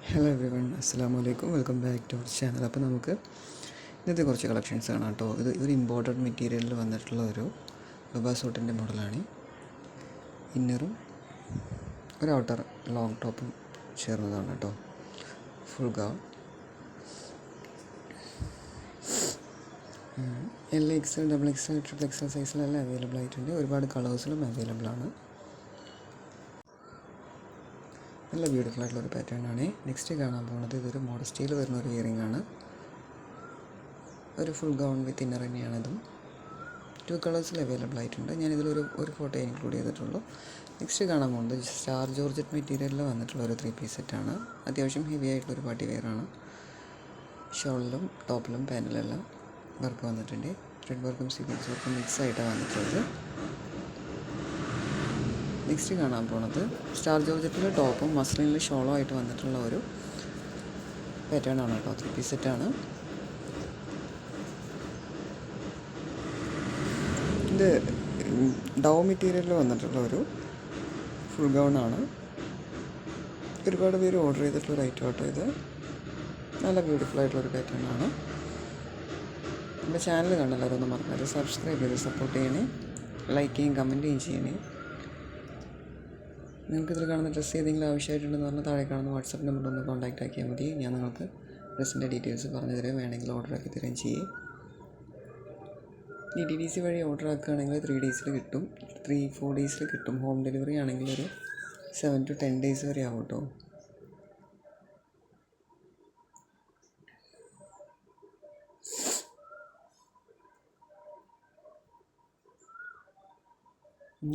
Hello every one, അസ്സലാമു അലൈക്കും. Welcome back to our channel. അപ്പോൾ നമുക്ക് ഇന്നത്തെ കുറച്ച് കളക്ഷൻസ് കാണാം കേട്ടോ. ഇത് ഒരു ഇമ്പോർട്ടഡ് മെറ്റീരിയലിൽ വന്നിട്ടുള്ള ഒരു ബബാ സൂട്ടിൻ്റെ മോഡലാണ്. ഇന്നറും ഒരു ഔട്ടർ ലോങ് ടോപ്പും ചേർന്നതാണ് കേട്ടോ. Full gown LXL, XXL, XXL സൈസിലെല്ലാം അവൈലബിൾ ആയിട്ടുണ്ട്. ഒരുപാട് കളേഴ്സിലും അവൈലബിൾ ആണ്. നല്ല ബ്യൂട്ടിഫുൾ ആയിട്ടുള്ളൊരു പാറ്റേൺ ആണ്. നെക്സ്റ്റ് കാണാൻ പോകുന്നത് ഇതൊരു മോഡസ്റ്റയിൽ വരുന്ന ഒരു ഇയറിംഗ് ആണ്. ഒരു ഫുൾ ഗൗൺ വിത്ത് ഇന്നർ തന്നെയാണിതും. 2 കളേഴ്സിൽ അവൈലബിൾ ആയിട്ടുണ്ട്. ഞാനിതിലൊരു ഫോട്ടോ ഇൻക്ലൂഡ് ചെയ്തിട്ടുള്ളൂ. നെക്സ്റ്റ് കാണാൻ പോകുന്നത് സ്റ്റാർ ജോർജറ്റ് മെറ്റീരിയലിൽ വന്നിട്ടുള്ള ഒരു 3 പീസ് സെറ്റാണ്. അത്യാവശ്യം ഹെവി ആയിട്ടുള്ളൊരു പാർട്ടി വെയറാണ്. ഷോളിലും ടോപ്പിലും പാനലെല്ലാം വർക്ക് വന്നിട്ടുണ്ട്. ത്രെഡ് വർക്കും സീക്വൻസ് വർക്കും മിക്സ് ആയിട്ടാണ് വന്നിട്ടുള്ളത്. നെക്സ്റ്റ് കാണാൻ പോണത് സ്റ്റാർ ജോർജറ്റിൽ ടോപ്പും മസ്ലിനിൽ ഷോളും ആയിട്ട് വന്നിട്ടുള്ള ഒരു പാറ്റേൺ ആണ് കേട്ടോ. 3 പീസ് സെറ്റാണ്. ഇത് ഡൗ മെറ്റീരിയലിൽ വന്നിട്ടുള്ള ഒരു ഫുൾ ഗൗൺ ആണ്. ഒരുപാട് പേര് ഓർഡർ ചെയ്തിട്ടുള്ള ഒരു ഐറ്റം കേട്ടോ. ഇത് നല്ല ബ്യൂട്ടിഫുൾ ആയിട്ടുള്ളൊരു പാറ്റേൺ ആണ്. നമ്മുടെ ചാനൽ കണ്ടെല്ലാവരും ഒന്ന് മറക്കാതെ സബ്സ്ക്രൈബ് ചെയ്ത് സപ്പോർട്ട് ചെയ്യണേ. ലൈക്ക് ചെയ്യും കമൻറ്റ് ചെയ്യണേ. നിങ്ങൾക്കിതിൽ കാണുന്ന ഡ്രസ്സ് ഏതെങ്കിലും ആവശ്യമായിട്ടുണ്ടെന്ന് പറഞ്ഞാൽ താഴെ കാണുന്ന വാട്സപ്പ് നമ്പറിൽ ഒന്ന് കോൺടാക്റ്റ് ആക്കിയാൽ മതി. ഞാൻ നിങ്ങൾക്ക് ഡ്രസ്സിൻ്റെ ഡീറ്റെയിൽസ് പറഞ്ഞു തരാം. വേണമെങ്കിൽ ഓർഡർ ആക്കി തരുകയും ചെയ്യും. DTDC വഴി ഓർഡർ ആക്കുകയാണെങ്കിൽ 3 ഡേയ്സിൽ കിട്ടും. 3-4 ഡേയ്സിൽ കിട്ടും. ഹോം ഡെലിവറി ആണെങ്കിൽ ഒരു 7 to 10 ഡേയ്സ് വരെ ആവും കേട്ടോ.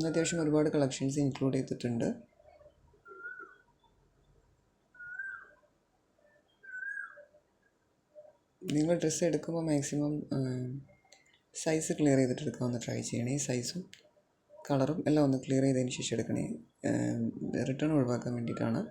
അത്യാവശ്യം ഒരുപാട് കളക്ഷൻസ് ഇൻക്ലൂഡ് ചെയ്തിട്ടുണ്ട്. നിങ്ങൾ ഡ്രസ്സ് എടുക്കുമ്പോൾ മാക്സിമം സൈസ് ക്ലിയർ ചെയ്തിട്ട് എടുക്കാൻ ഒന്ന് ട്രൈ ചെയ്യണേ. സൈസും കളറും എല്ലാം ഒന്ന് ക്ലിയർ ചെയ്തതിന് ശേഷം എടുക്കണേ. റിട്ടേൺ ഒഴിവാക്കാൻ വേണ്ടിയിട്ടാണ്.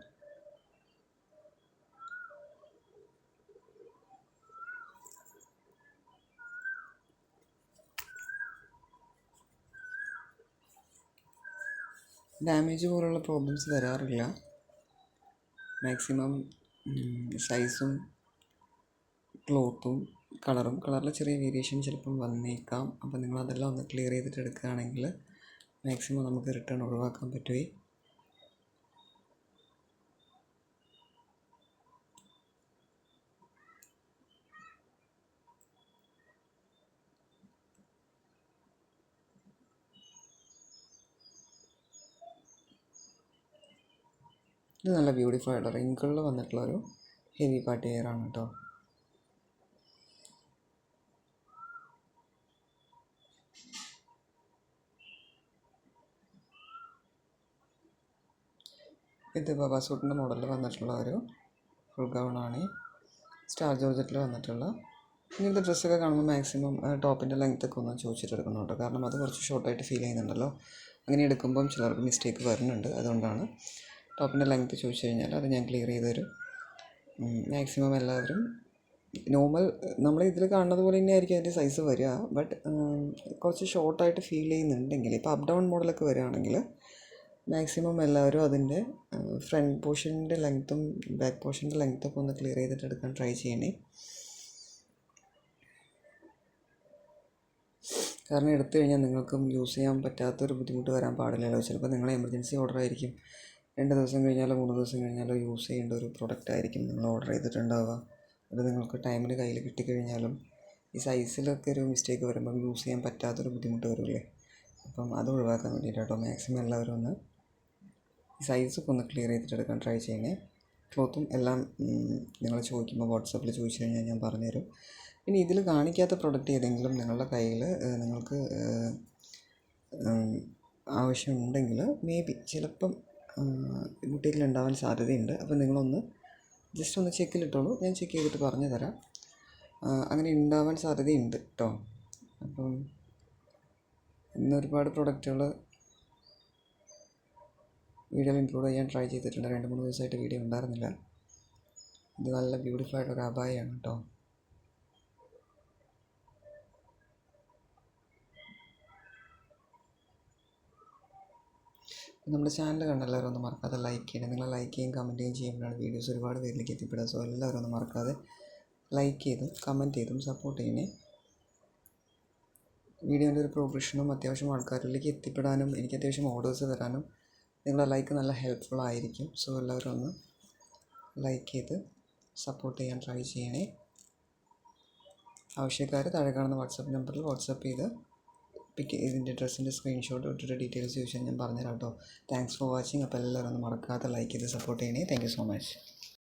ഡാമേജ് പോലുള്ള പ്രോബ്ലംസ് വരാറില്ല. മാക്സിമം സൈസും ക്ലോത്തും കളറിൽ ചെറിയ വേരിയേഷൻ ചിലപ്പം വന്നേക്കാം. അപ്പോൾ നിങ്ങളതെല്ലാം ഒന്ന് ക്ലിയർ ചെയ്തിട്ട് എടുക്കുകയാണെങ്കിൽ മാക്സിമം നമുക്ക് റിട്ടേൺ ഒഴിവാക്കാൻ പറ്റുമേ. ഇത് നല്ല ബ്യൂട്ടിഫുൾ ആയിട്ടുള്ള റിങ്കിളിൽ വന്നിട്ടുള്ള ഒരു ഹെവി പാർട്ടി വെയർ ആണ് കേട്ടോ. ഇത് ബബാ സൂട്ടിൻ്റെ മോഡലിൽ വന്നിട്ടുള്ള ഒരു ഫുൾ ഗൗണാണ്. സ്റ്റാർ ജോർജറ്റിൽ വന്നിട്ടുള്ള ഇങ്ങനത്തെ ഡ്രസ്സൊക്കെ കാണുമ്പോൾ മാക്സിമം ടോപ്പിൻ്റെ ലെങ്ത്തൊക്കെ ഒന്ന് ചോദിച്ചിട്ടെടുക്കണം കേട്ടോ. കാരണം അത് കുറച്ച് ഷോർട്ടായിട്ട് ഫീൽ ചെയ്യുന്നുണ്ടല്ലോ. അങ്ങനെ എടുക്കുമ്പം ചിലർക്ക് മിസ്റ്റേക്ക് വരുന്നുണ്ട്. അതുകൊണ്ടാണ് ടോപ്പിൻ്റെ ലെങ്ത്ത് ചോദിച്ചു കഴിഞ്ഞാൽ അത് ഞാൻ ക്ലിയർ ചെയ്ത് തരും. മാക്സിമം എല്ലാവരും നോർമൽ നമ്മൾ ഇതിൽ കാണുന്നത് പോലെ തന്നെ ആയിരിക്കും അതിൻ്റെ സൈസ് വരിക. ബട്ട് കുറച്ച് ഷോർട്ടായിട്ട് ഫീൽ ചെയ്യുന്നുണ്ടെങ്കിൽ ഇപ്പോൾ അപ്പ് ഡൗൺ മോഡലൊക്കെ വരികയാണെങ്കിൽ മാക്സിമം എല്ലാവരും അതിൻ്റെ ഫ്രണ്ട് പോർഷൻ്റെ ലെങ്ത്തും ബാക്ക് പോർഷൻ്റെ ലെങ്ത്തൊക്കെ ഒന്ന് ക്ലിയർ ചെയ്തിട്ട് എടുക്കാൻ ട്രൈ ചെയ്യണേ. കാരണം എടുത്തു കഴിഞ്ഞാൽ നിങ്ങൾക്കും യൂസ് ചെയ്യാൻ പറ്റാത്തൊരു ബുദ്ധിമുട്ട് വരാൻ പാടില്ലല്ലോ. ചിലപ്പോൾ നിങ്ങൾ എമർജൻസി ഓർഡർ ആയിരിക്കും. 2 ദിവസം കഴിഞ്ഞാലോ 3 ദിവസം കഴിഞ്ഞാലോ യൂസ് ചെയ്യേണ്ട ഒരു പ്രൊഡക്റ്റ് ആയിരിക്കും നിങ്ങൾ ഓർഡർ ചെയ്തിട്ടുണ്ടാവുക. അത് നിങ്ങൾക്ക് ടൈമിന് കയ്യിൽ കിട്ടിക്കഴിഞ്ഞാലും ഈ സൈസിലൊക്കെ ഒരു മിസ്റ്റേക്ക് വരുമ്പം യൂസ് ചെയ്യാൻ പറ്റാത്തൊരു ബുദ്ധിമുട്ട് വരില്ലേ. അപ്പം അത് ഒഴിവാക്കാൻ വേണ്ടിയിട്ടോ മാക്സിമം എല്ലാവരും ഒന്ന് ഈ സൈസൊക്കെ ഒന്ന് ക്ലിയർ ചെയ്തിട്ട് എടുക്കാൻ ട്രൈ ചെയ്യണേ. ക്ലോത്തും എല്ലാം നിങ്ങൾ ചോദിക്കുമ്പോൾ വാട്സാപ്പിൽ ചോദിച്ചു കഴിഞ്ഞാൽ ഞാൻ പറഞ്ഞുതരും. പിന്നെ ഇതിൽ കാണിക്കാത്ത പ്രൊഡക്റ്റ് ഏതെങ്കിലും നിങ്ങളുടെ കയ്യിൽ നിങ്ങൾക്ക് ആവശ്യമുണ്ടെങ്കിൽ ചിലപ്പം ബുട്ടീക്കിലുണ്ടാവാൻ സാധ്യതയുണ്ട്. അപ്പോൾ നിങ്ങളൊന്ന് ജസ്റ്റ് ഒന്ന് ചെക്കിലിട്ടോളൂ. ഞാൻ ചെക്ക് ചെയ്തിട്ട് പറഞ്ഞു തരാം. അങ്ങനെ ഉണ്ടാവാൻ സാധ്യതയുണ്ട് കേട്ടോ. അപ്പം ഇന്നൊരുപാട് പ്രൊഡക്റ്റുകൾ വീഡിയോയിൽ ഇൻക്ലൂഡ് ചെയ്യാൻ ട്രൈ ചെയ്തിട്ടുണ്ട്. 2-3 ദിവസമായിട്ട് വീഡിയോ ഉണ്ടായിരുന്നില്ല. ഇത് നല്ല ബ്യൂട്ടിഫുൾ ആയിട്ടൊരു അബായാണ് കേട്ടോ. നമ്മുടെ ചാനൽ കണ്ട എല്ലാവരും ഒന്ന് മറക്കാതെ ലൈക്ക് ചെയ്യണം. നിങ്ങൾ ലൈക്ക് ചെയ്യും കമൻറ്റ് ചെയ്യും ചെയ്യുമ്പോഴാണ് വീഡിയോസ് ഒരുപാട് പേരിലേക്ക് എത്തിപ്പെടുക. സോ എല്ലാവരും ഒന്ന് മറക്കാതെ ലൈക്ക് ചെയ്തും കമൻറ്റ് ചെയ്തും സപ്പോർട്ട് ചെയ്യണേ. വീഡിയോൻ്റെ ഒരു പ്രോഗ്രഷനും അത്യാവശ്യം ആൾക്കാരിലേക്ക് എത്തിപ്പെടാനും എനിക്ക് അത്യാവശ്യം ഓർഡേഴ്സ് വരാനും നിങ്ങളുടെ ലൈക്ക് നല്ല ഹെൽപ്ഫുൾ ആയിരിക്കും. സോ എല്ലാവരും ഒന്ന് ലൈക്ക് ചെയ്ത് സപ്പോർട്ട് ചെയ്യാൻ ട്രൈ ചെയ്യണേ. ആവശ്യക്കാർ താഴെ കാണുന്ന വാട്സാപ്പ് നമ്പറിൽ വാട്സാപ്പ് ചെയ്ത് ഇതിൻ്റെ ഡ്രസ്സിൻ്റെ സ്ക്രീൻഷോട്ട് ഇട്ടിട്ട് ഡീറ്റെയിൽസ് ചോദിച്ചാൽ ഞാൻ പറഞ്ഞുതരാം കേട്ടോ. Thanks for watching. അപ്പോൾ എല്ലാവരും ഒന്ന് മറക്കാതെ ലൈക്ക് ചെയ്ത് സപ്പോർട്ട് ചെയ്യണേ. Thank you so much.